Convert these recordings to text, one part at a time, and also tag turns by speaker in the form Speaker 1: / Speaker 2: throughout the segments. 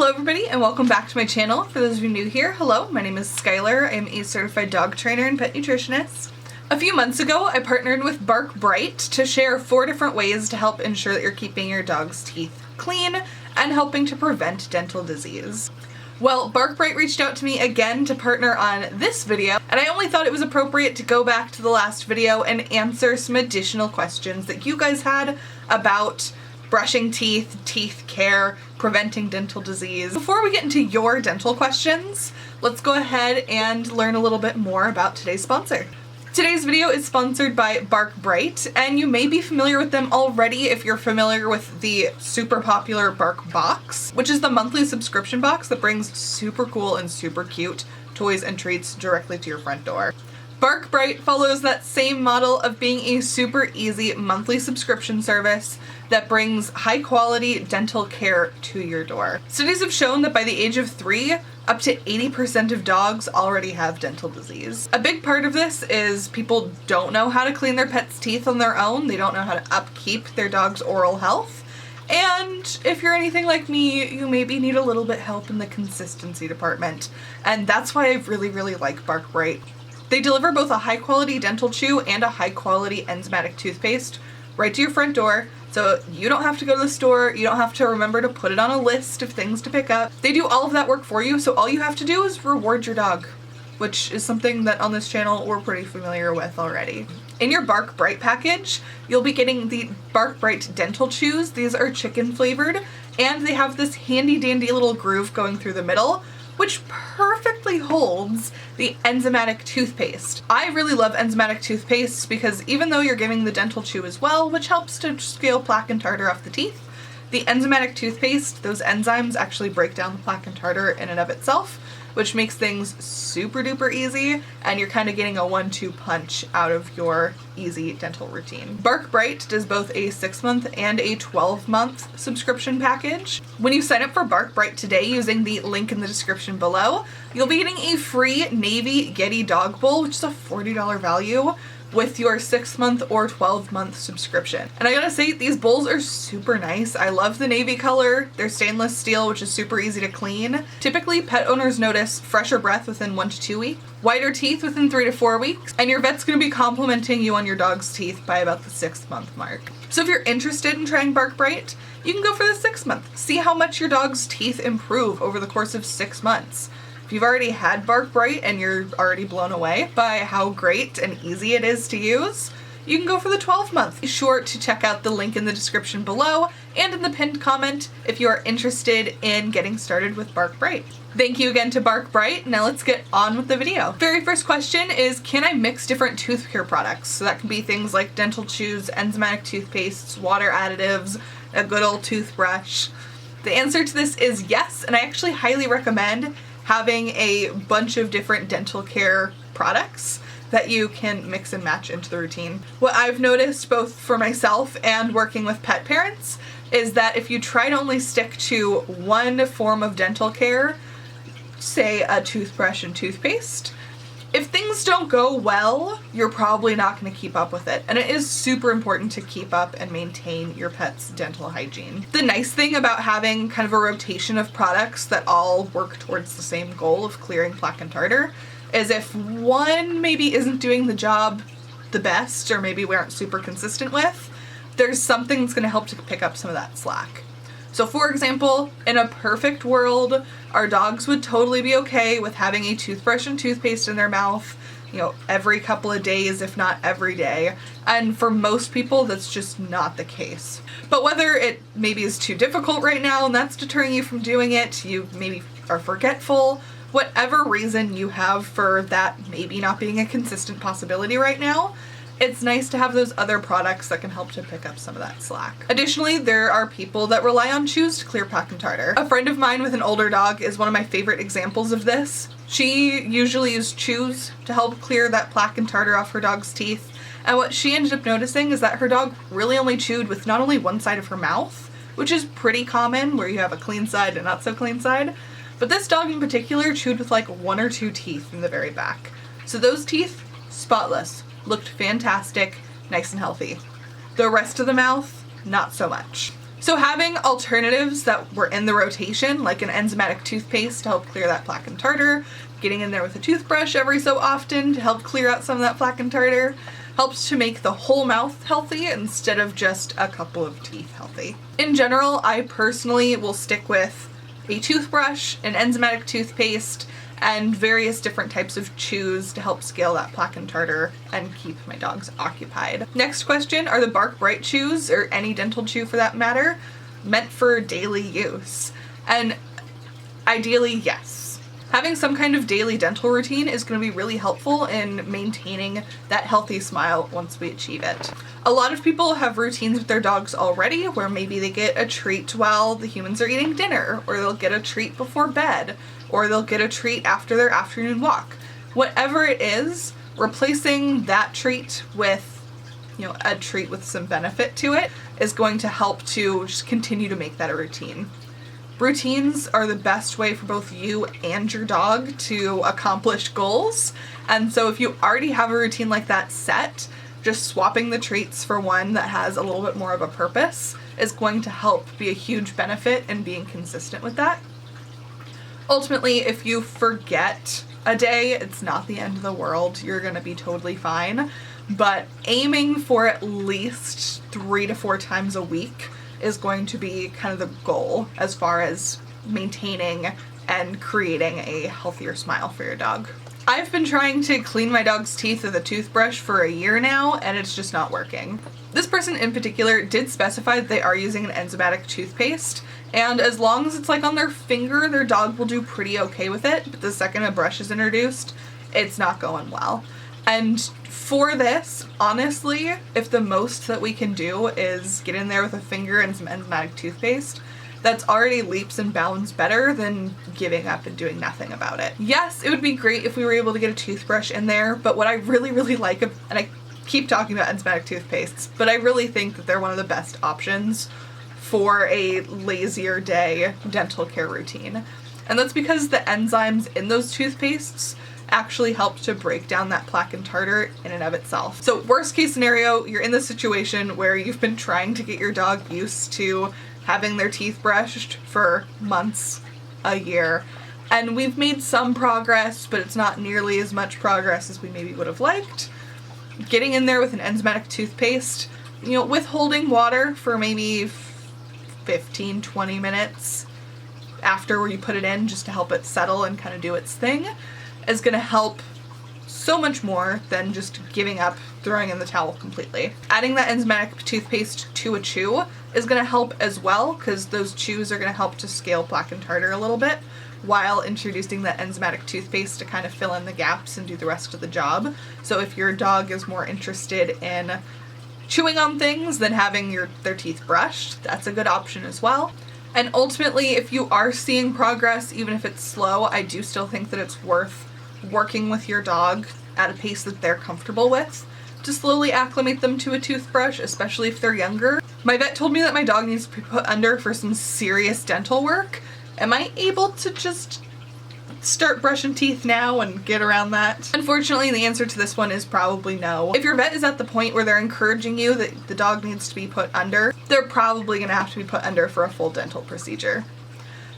Speaker 1: Hello everybody and welcome back to my channel. For those of you new here, hello, my name is Skylar. I am a certified dog trainer and pet nutritionist. A few months ago, I partnered with Bark Bright to share 4 different ways to help ensure that you're keeping your dog's teeth clean and helping to prevent dental disease. Well, Bark Bright reached out to me again to partner on this video, and I only thought it was appropriate to go back to the last video and answer some additional questions that you guys had about brushing teeth, teeth care, preventing dental disease. Before we get into your dental questions, let's go ahead and learn a little bit more about today's sponsor. Today's video is sponsored by Bark Bright, and you may be familiar with them already if you're familiar with the super popular Bark Box, which is the monthly subscription box that brings super cool and super cute toys and treats directly to your front door. Bark Bright follows that same model of being a super easy monthly subscription service that brings high quality dental care to your door. Studies have shown that by the age of 3, up to 80% of dogs already have dental disease. A big part of this is people don't know how to clean their pet's teeth on their own. They don't know how to upkeep their dog's oral health. And if you're anything like me, you maybe need a little bit help in the consistency department. And that's why I really like Bark Bright. They deliver both a high quality dental chew and a high quality enzymatic toothpaste right to your front door, so you don't have to go to the store, you don't have to remember to put it on a list of things to pick up. They do all of that work for you, so all you have to do is reward your dog, which is something that on this channel we're pretty familiar with already. In your Bark Bright package, you'll be getting the Bark Bright dental chews. These are chicken flavored, and they have this handy dandy little groove going through the middle, which perfectly holds the enzymatic toothpaste. I really love enzymatic toothpaste because even though you're giving the dental chew as well, which helps to scale plaque and tartar off the teeth, the enzymatic toothpaste, those enzymes actually break down the plaque and tartar in and of itself, which makes things super duper easy, and you're kind of getting a 1-2 punch out of your easy dental routine. Bark Bright does both a 6-month and a 12-month subscription package. When you sign up for Bark Bright today using the link in the description below, you'll be getting a free Navy Yeti dog bowl, which is a $40 value, with your 6-month or 12-month subscription. And I gotta say, these bowls are super nice. I love the navy color. They're stainless steel, which is super easy to clean. Typically, pet owners notice fresher breath within 1 to 2 weeks, whiter teeth within 3 to 4 weeks, and your vet's gonna be complimenting you on your dog's teeth by about the 6-month mark. So if you're interested in trying Bark Bright, you can go for the 6-month. See how much your dog's teeth improve over the course of 6 months. If you've already had Bark Bright and you're already blown away by how great and easy it is to use, you can go for the 12-month. Be sure to check out the link in the description below and in the pinned comment if you are interested in getting started with Bark Bright. Thank you again to Bark Bright. Now let's get on with the video. Very first question is, can I mix different tooth care products? So that can be things like dental chews, enzymatic toothpastes, water additives, a good old toothbrush. The answer to this is yes, and I actually highly recommend having a bunch of different dental care products that you can mix and match into the routine. What I've noticed both for myself and working with pet parents is that if you try to only stick to one form of dental care, say a toothbrush and toothpaste, if things don't go well, you're probably not going to keep up with it. And it is super important to keep up and maintain your pet's dental hygiene. The nice thing about having kind of a rotation of products that all work towards the same goal of clearing plaque and tartar is if one maybe isn't doing the job the best, or maybe we aren't super consistent with, there's something that's going to help to pick up some of that slack. So for example, in a perfect world, our dogs would totally be okay with having a toothbrush and toothpaste in their mouth, you know, every couple of days, if not every day. And for most people, that's just not the case. But whether it maybe is too difficult right now and that's deterring you from doing it, you maybe are forgetful, whatever reason you have for that maybe not being a consistent possibility right now, it's nice to have those other products that can help to pick up some of that slack. Additionally, there are people that rely on chews to clear plaque and tartar. A friend of mine with an older dog is one of my favorite examples of this. She usually used chews to help clear that plaque and tartar off her dog's teeth, and what she ended up noticing is that her dog really only chewed with not only one side of her mouth, which is pretty common where you have a clean side and not so clean side, but this dog in particular chewed with like 1 or 2 teeth in the very back. So those teeth, spotless. Looked fantastic, nice and healthy. The rest of the mouth, not so much. So having alternatives that were in the rotation, like an enzymatic toothpaste to help clear that plaque and tartar, getting in there with a toothbrush every so often to help clear out some of that plaque and tartar, helps to make the whole mouth healthy instead of just a couple of teeth healthy. In general, I personally will stick with a toothbrush, an enzymatic toothpaste, and various different types of chews to help scale that plaque and tartar and keep my dogs occupied. Next question, are the Bark Bright chews, or any dental chew for that matter, meant for daily use? And ideally, yes. Having some kind of daily dental routine is going to be really helpful in maintaining that healthy smile once we achieve it. A lot of people have routines with their dogs already where maybe they get a treat while the humans are eating dinner, or they'll get a treat before bed, or they'll get a treat after their afternoon walk. Whatever it is, replacing that treat with, a treat with some benefit to it is going to help to just continue to make that a routine. Routines are the best way for both you and your dog to accomplish goals. And so if you already have a routine like that set, just swapping the treats for one that has a little bit more of a purpose is going to help be a huge benefit in being consistent with that. Ultimately, if you forget a day, it's not the end of the world. You're going to be totally fine. But aiming for at least 3 to 4 times a week is going to be kind of the goal as far as maintaining and creating a healthier smile for your dog. I've been trying to clean my dog's teeth with a toothbrush for a year now, and it's just not working. This person in particular did specify that they are using an enzymatic toothpaste, and as long as it's like on their finger, their dog will do pretty okay with it, but the second a brush is introduced, it's not going well. And for this, honestly, if the most that we can do is get in there with a finger and some enzymatic toothpaste, that's already leaps and bounds better than giving up and doing nothing about it. Yes, it would be great if we were able to get a toothbrush in there, but what I really, really like, and I keep talking about enzymatic toothpastes, but I really think that they're one of the best options for a lazier day dental care routine. And that's because the enzymes in those toothpastes actually help to break down that plaque and tartar in and of itself. So worst case scenario, you're in this situation where you've been trying to get your dog used to having their teeth brushed for months, a year, and we've made some progress, but it's not nearly as much progress as we maybe would have liked. Getting in there with an enzymatic toothpaste, withholding water for maybe 15, 20 minutes after you put it in just to help it settle and kind of do its thing is going to help so much more than just giving up, throwing in the towel completely. Adding that enzymatic toothpaste to a chew is going to help as well, because those chews are going to help to scale plaque and tartar a little bit while introducing that enzymatic toothpaste to kind of fill in the gaps and do the rest of the job. So if your dog is more interested in chewing on things than having their teeth brushed, that's a good option as well. And ultimately, if you are seeing progress, even if it's slow, I do still think that it's worth working with your dog at a pace that they're comfortable with to slowly acclimate them to a toothbrush, especially if they're younger. My vet told me that my dog needs to be put under for some serious dental work. Am I able to just start brushing teeth now and get around that? Unfortunately, the answer to this one is probably no. If your vet is at the point where they're encouraging you that the dog needs to be put under, they're probably going to have to be put under for a full dental procedure.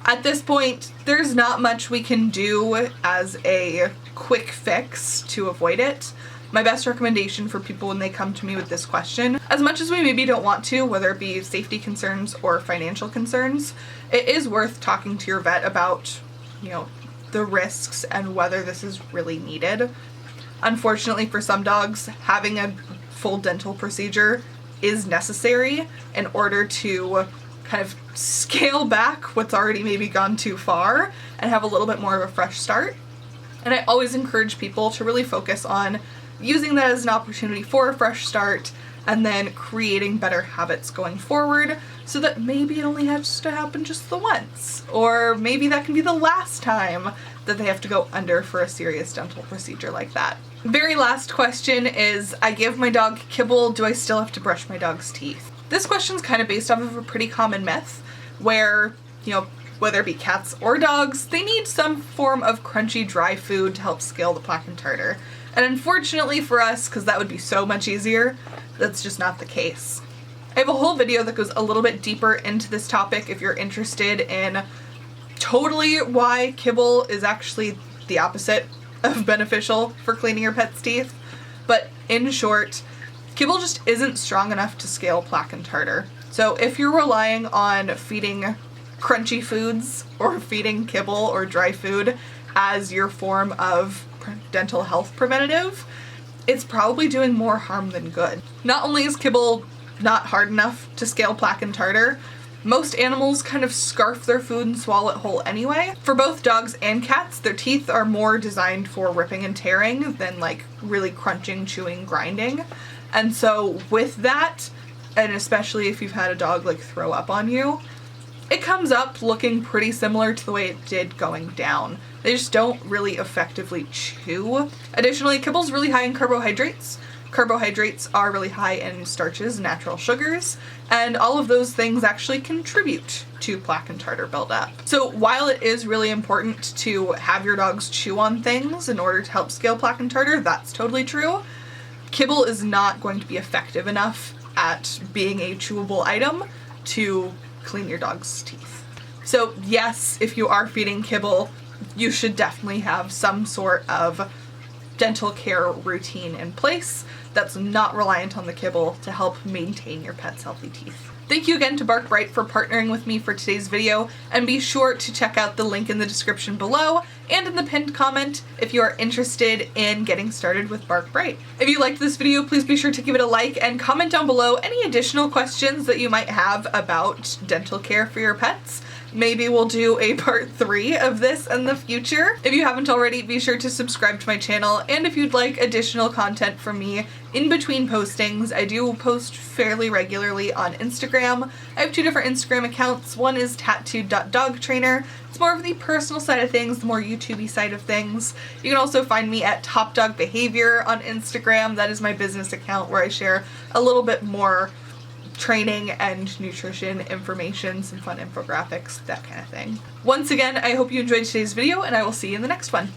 Speaker 1: At this point, there's not much we can do as a quick fix to avoid it. My best recommendation for people when they come to me with this question, as much as we maybe don't want to, whether it be safety concerns or financial concerns, it is worth talking to your vet about, the risks and whether this is really needed. Unfortunately, for some dogs, having a full dental procedure is necessary in order to kind of scale back what's already maybe gone too far and have a little bit more of a fresh start. And I always encourage people to really focus on using that as an opportunity for a fresh start and then creating better habits going forward, so that maybe it only has to happen just the once, or maybe that can be the last time that they have to go under for a serious dental procedure like that. Very last question is, I give my dog kibble, do I still have to brush my dog's teeth? This question's kind of based off of a pretty common myth where, whether it be cats or dogs, they need some form of crunchy dry food to help scale the plaque and tartar. And unfortunately for us, because that would be so much easier, that's just not the case. I have a whole video that goes a little bit deeper into this topic if you're interested in totally why kibble is actually the opposite of beneficial for cleaning your pet's teeth. But in short, kibble just isn't strong enough to scale plaque and tartar. So if you're relying on feeding crunchy foods or feeding kibble or dry food as your form of dental health preventative, it's probably doing more harm than good. Not only is kibble not hard enough to scale plaque and tartar, most animals kind of scarf their food and swallow it whole anyway. For both dogs and cats, their teeth are more designed for ripping and tearing than like really crunching, chewing, grinding. And so with that, and especially if you've had a dog like throw up on you, it comes up looking pretty similar to the way it did going down. They just don't really effectively chew. Additionally, kibble's really high in carbohydrates. Carbohydrates are really high in starches, natural sugars, and all of those things actually contribute to plaque and tartar buildup. So while it is really important to have your dogs chew on things in order to help scale plaque and tartar, that's totally true, kibble is not going to be effective enough at being a chewable item to clean your dog's teeth. So yes, if you are feeding kibble, you should definitely have some sort of dental care routine in place that's not reliant on the kibble to help maintain your pet's healthy teeth. Thank you again to Bark Bright for partnering with me for today's video, and be sure to check out the link in the description below and in the pinned comment if you are interested in getting started with Bark Bright. If you liked this video, please be sure to give it a like and comment down below any additional questions that you might have about dental care for your pets. Maybe we'll do a part 3 of this in the future. If you haven't already, be sure to subscribe to my channel, and if you'd like additional content from me in between postings, I do post fairly regularly on Instagram. I have 2 different Instagram accounts. One is tattooed.dogtrainer. It's more of the personal side of things, the more YouTube-y side of things. You can also find me at Top Dog Behavior on Instagram. That is my business account where I share a little bit more training and nutrition information, some fun infographics, that kind of thing. Once again, I hope you enjoyed today's video, and I will see you in the next one.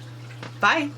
Speaker 1: Bye!